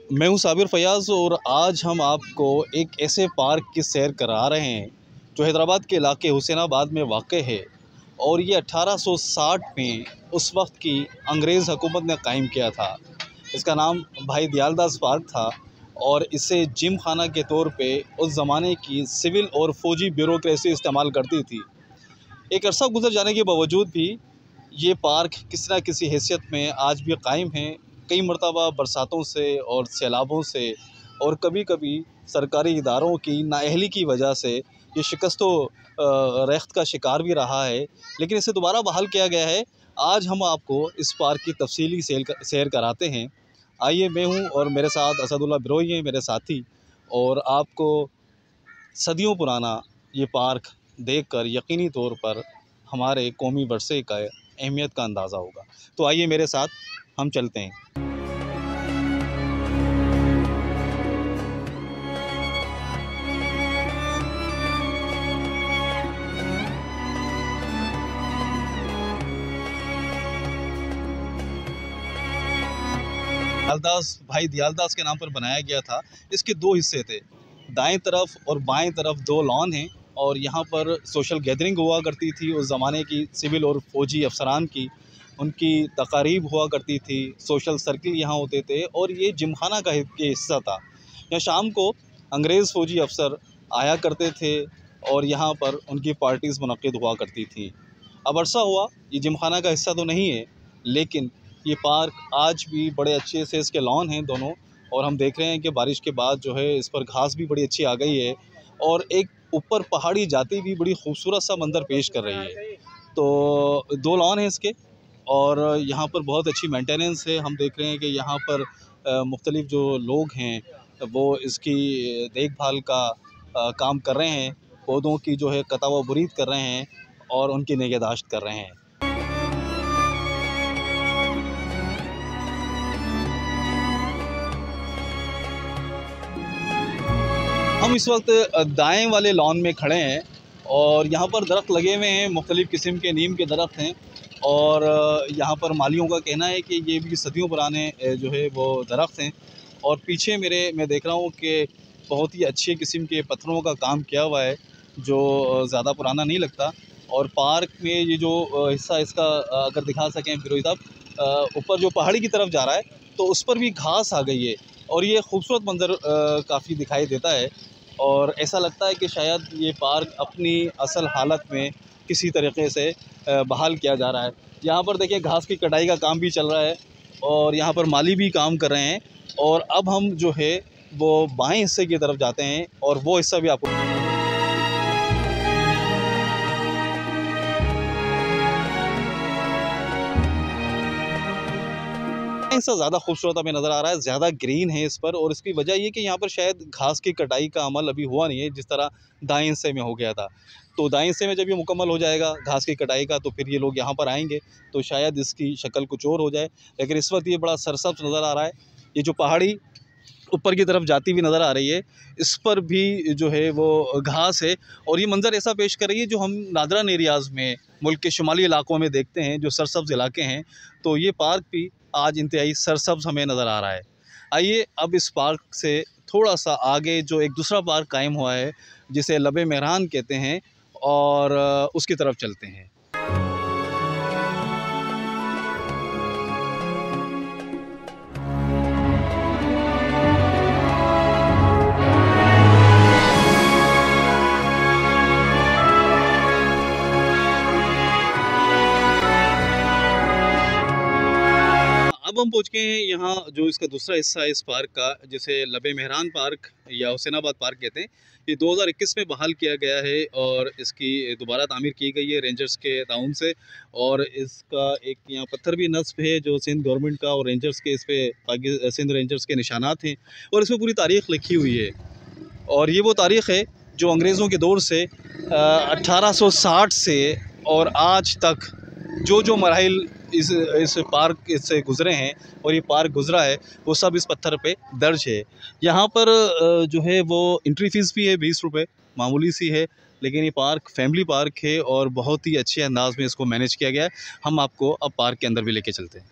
मैं हूं साबिर फयाज़ और आज हम आपको एक ऐसे पार्क की सैर करा रहे हैं जो हैदराबाद के इलाके हुसैनाबाद में वाक़ है और ये 1860 में उस वक्त की अंग्रेज़ हुकूमत ने कायम किया था। इसका नाम भाई दयालदास पार्क था और इसे जिम खाना के तौर पे उस ज़माने की सिविल और फ़ौजी ब्यूरोक्रेसी इस्तेमाल करती थी। एक अरसा गुजर जाने के बावजूद भी ये पार्क किसी न किसी हैसियत में आज भी कायम है। कई मरतबा बरसातों से और सैलाबों से और कभी कभी सरकारी इदारों की नाअहली की वजह से ये शिकस्तो रेख्त का शिकार भी रहा है, लेकिन इसे दोबारा बहाल किया गया है। आज हम आपको इस पार्क की तफसीली सैर कराते हैं। आइए, मैं हूँ और मेरे साथ असदुल्ला बिरोई हैं मेरे साथी, और आपको सदियों पुराना ये पार्क देखकर यकीनी तौर पर हमारे कौमी वर्से का अहमियत का अंदाज़ा होगा। तो आइए मेरे साथ हम चलते हैं। भाई दयालदास के नाम पर बनाया गया था। इसके दो हिस्से थे, दाएं तरफ और बाएं तरफ दो लॉन हैं और यहाँ पर सोशल गैदरिंग हुआ करती थी। उस ज़माने की सिविल और फौजी अफसरान की उनकी तकारीब हुआ करती थी, सोशल सर्किल यहाँ होते थे और ये जिमखाना का हिस्सा था। यहाँ शाम को अंग्रेज़ फ़ौजी अफसर आया करते थे और यहाँ पर उनकी पार्टीज़ मुनक़्क़िद हुआ करती थी। अब अरसा हुआ ये जिमखाना का हिस्सा तो नहीं है, लेकिन ये पार्क आज भी बड़े अच्छे से इसके लॉन हैं दोनों, और हम देख रहे हैं कि बारिश के बाद जो है इस पर घास भी बड़ी अच्छी आ गई है और एक ऊपर पहाड़ी जाती भी बड़ी खूबसूरत सा मंज़र पेश कर रही है। तो दो लॉन हैं इसके और यहाँ पर बहुत अच्छी मेंटेनेंस है। हम देख रहे हैं कि यहाँ पर मुख्तलिफ़ जो लोग हैं वो इसकी देखभाल का काम कर रहे हैं, पौधों की जो है कता व बुरीद कर रहे हैं और उनकी निगहदाश्त कर रहे हैं। हम इस वक्त दाएं वाले लॉन में खड़े हैं और यहाँ पर दरख्त लगे हुए हैं, मुख्तलिफ़ किस्म के नीम के दरख्त हैं और यहाँ पर मालियों का कहना है कि ये भी सदियों पुराने जो है वो दरख्त हैं। और पीछे मैं देख रहा हूँ कि बहुत ही अच्छे किस्म के पत्थरों का काम किया हुआ है जो ज़्यादा पुराना नहीं लगता। और पार्क में ये जो हिस्सा इसका अगर दिखा सकें फिरोज़ साहब, ऊपर जो पहाड़ी की तरफ जा रहा है तो उस पर भी घास आ गई है और ये खूबसूरत मंज़र काफ़ी दिखाई देता है और ऐसा लगता है कि शायद ये पार्क अपनी असल हालत में किसी तरीके से बहाल किया जा रहा है। यहाँ पर देखिए घास की कटाई का काम भी चल रहा है और यहाँ पर माली भी काम कर रहे हैं। और अब हम जो है वो बाएं हिस्से की तरफ जाते हैं और वो हिस्सा भी आपको हिस्सा ज़्यादा खूबसूरत हमें नज़र आ रहा है, ज़्यादा ग्रीन है इस पर। और इसकी वजह ये कि यहाँ पर शायद घास की कटाई का अमल अभी हुआ नहीं है जिस तरह दाएं हिस्से में हो गया था। तो दाएं हिस्से में जब ये मुकम्मल हो जाएगा घास की कटाई का तो फिर ये लोग यहाँ पर आएंगे तो शायद इसकी शक्ल कुछ और हो जाए, लेकिन इस वक्त ये बड़ा सरसब्ज़ नज़र आ रहा है। ये जो पहाड़ी ऊपर की तरफ जाती हुई नज़र आ रही है इस पर भी जो है वो घास है और ये मंज़र ऐसा पेश कर रही है जो हम नादरान एरियाज़ में मुल्क के शुमाली इलाकों में देखते हैं, जो सरसब्ज़ इलाके हैं। तो ये पार्क भी आज इंतहाई सरसब्ज़ हमें नज़र आ रहा है। आइए अब इस पार्क से थोड़ा सा आगे जो एक दूसरा पार्क कायम हुआ है जिसे लबे मेहरान कहते हैं और उसकी तरफ चलते हैं। अब हम पहुँच गए हैं यहाँ जो इसका दूसरा हिस्सा है इस पार्क का, जिसे लबे मेहरान पार्क या हुसैनाबाद पार्क कहते हैं। ये 2021 में बहाल किया गया है और इसकी दोबारा तामीर की गई है रेंजर्स के ताउन से। और इसका एक यहाँ पत्थर भी नस्ब है जो सिंध गवर्नमेंट का और रेंजर्स के, इस पर सिंध रेंजर्स के निशानात हैं और इसमें पूरी तारीख़ लिखी हुई है। और ये वो तारीख़ है जो अंग्रेज़ों के दौर से 1860 से और आज तक जो मराहिल इस पार्क से गुज़रे हैं और ये पार्क गुज़रा है वो सब इस पत्थर पे दर्ज है। यहाँ पर जो है वो एंट्री फ़ीस भी है 20 रुपये, मामूली सी है, लेकिन ये पार्क फैमिली पार्क है और बहुत ही अच्छे अंदाज में इसको मैनेज किया गया है। हम आपको अब पार्क के अंदर भी लेके चलते हैं।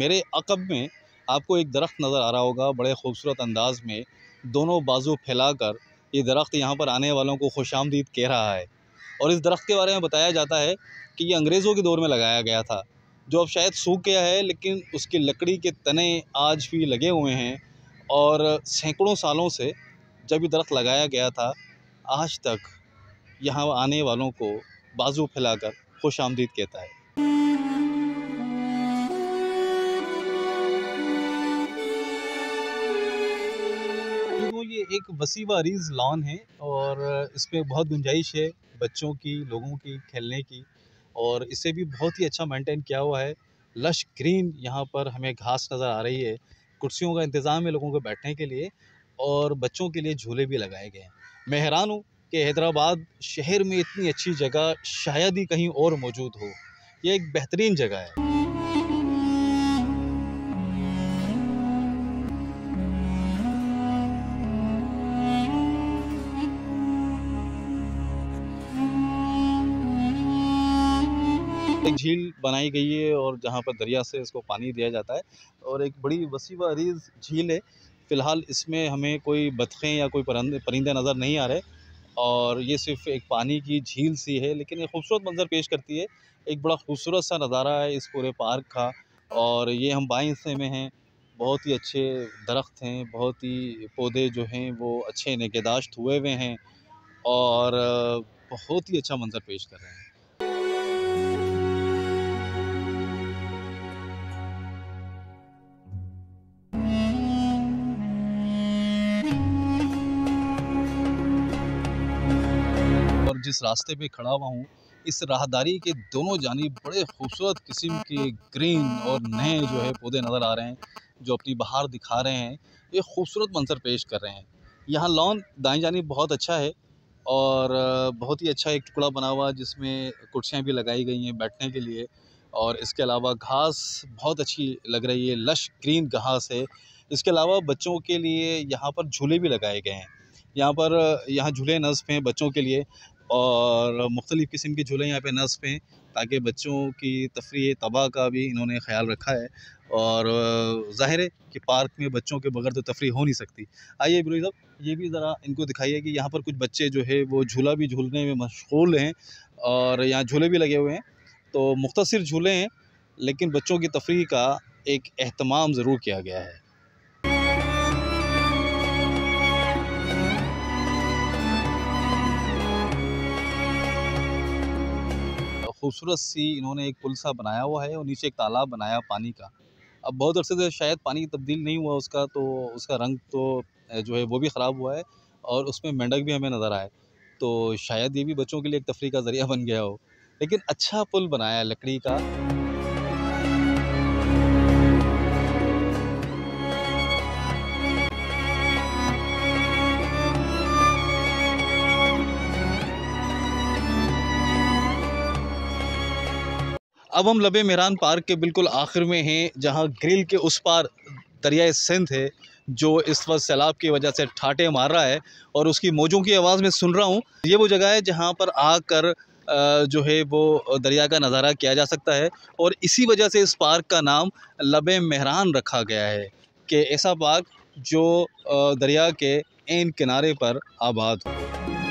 मेरे अक़ब में आपको एक दरख्त नज़र आ रहा होगा, बड़े खूबसूरत अंदाज में दोनों बाजू फैलाकर ये दरख्त यहाँ पर आने वालों को खुशामदीद कह रहा है। और इस दरख्त के बारे में बताया जाता है कि ये अंग्रेज़ों के दौर में लगाया गया था, जो अब शायद सूख गया है, लेकिन उसकी लकड़ी के तने आज भी लगे हुए हैं। और सैकड़ों सालों से जब ये दरख्त लगाया गया था, आज तक यहाँ आने वालों को बाजू फैलाकर खुशामदीद कहता है। तो ये एक वसी व अरीज़ लॉन है और इसमें बहुत गुंजाइश है बच्चों की, लोगों की खेलने की, और इसे भी बहुत ही अच्छा मेंटेन किया हुआ है। लश ग्रीन यहाँ पर हमें घास नज़र आ रही है, कुर्सियों का इंतज़ाम है लोगों को बैठने के लिए, और बच्चों के लिए झूले भी लगाए गए हैं। मैं हैरान हूँ कि हैदराबाद शहर में इतनी अच्छी जगह शायद ही कहीं और मौजूद हो। ये एक बेहतरीन जगह है। एक झील बनाई गई है और जहाँ पर दरिया से इसको पानी दिया जाता है, और एक बड़ी वसी व अरीज़ झील है। फ़िलहाल इसमें हमें कोई बतखें या कोई परिंदे नज़र नहीं आ रहे, और ये सिर्फ़ एक पानी की झील सी है, लेकिन ये खूबसूरत मंज़र पेश करती है। एक बड़ा खूबसूरत सा नज़ारा है इस पूरे पार्क का। और ये हम बाएं हिस्से में हैं, बहुत ही अच्छे दरख्त हैं, बहुत ही पौधे जो हैं वो अच्छे निगहदाश्त हुए हुए हैं, और बहुत ही अच्छा मंज़र पेश कर रहे हैं। और जिस रास्ते पे खड़ा हुआ हूँ, इस राहदारी के दोनों जानिब बड़े खूबसूरत किस्म के ग्रीन और नए जो है पौधे नज़र आ रहे हैं, जो अपनी बहार दिखा रहे हैं। ये खूबसूरत मंजर पेश कर रहे हैं। यहाँ लॉन दाएं जानिब बहुत अच्छा है, और बहुत ही अच्छा एक टुकड़ा बना हुआ जिसमें कुर्सियाँ भी लगाई गई हैं बैठने के लिए, और इसके अलावा घास बहुत अच्छी लग रही है, लश ग्रीन घास है। इसके अलावा बच्चों के लिए यहाँ पर झूले भी लगाए गए हैं। यहाँ झूले नस्ब हैं बच्चों के लिए, और मुख्तलिफ़ किस्म के झूले यहाँ पे नस्ब हैं, ताकि बच्चों की तफरीह तबाह का भी इन्होंने ख़्याल रखा है। और ज़ाहिर है कि पार्क में बच्चों के बगैर तो तफरीह हो नहीं सकती। आइए इब्राहिम साहब, ये भी ज़रा इनको दिखाइए कि यहाँ पर कुछ बच्चे जो है वो झूला भी झूलने में मशगूल हैं, और यहाँ झूले भी लगे हुए हैं। तो मुख्तसर झूले हैं, लेकिन बच्चों की तफरीह का एक एहतमाम ज़रूर किया गया है। खूबसूरत सी इन्होंने एक पुल सा बनाया हुआ है, और नीचे एक तालाब बनाया पानी का। अब बहुत अरसे से शायद पानी तब्दील नहीं हुआ उसका, तो उसका रंग तो जो है वो भी ख़राब हुआ है, और उसमें मेंढक भी हमें नज़र आए। तो शायद ये भी बच्चों के लिए एक तफरीह का ज़रिया बन गया हो, लेकिन अच्छा पुल बनाया है लकड़ी का। अब हम लबे मेहरान पार्क के बिल्कुल आखिर में हैं, जहाँ ग्रिल के उस पार दरियाए सिंध है, जो इस वक्त सैलाब की वजह से ठाटे मार रहा है, और उसकी मौजों की आवाज़ में सुन रहा हूँ। ये वो जगह है जहाँ पर आकर जो है वो दरिया का नज़ारा किया जा सकता है, और इसी वजह से इस पार्क का नाम लबे मेहरान रखा गया है, कि ऐसा पार्क जो दरिया के ऐन किनारे पर आबाद हो।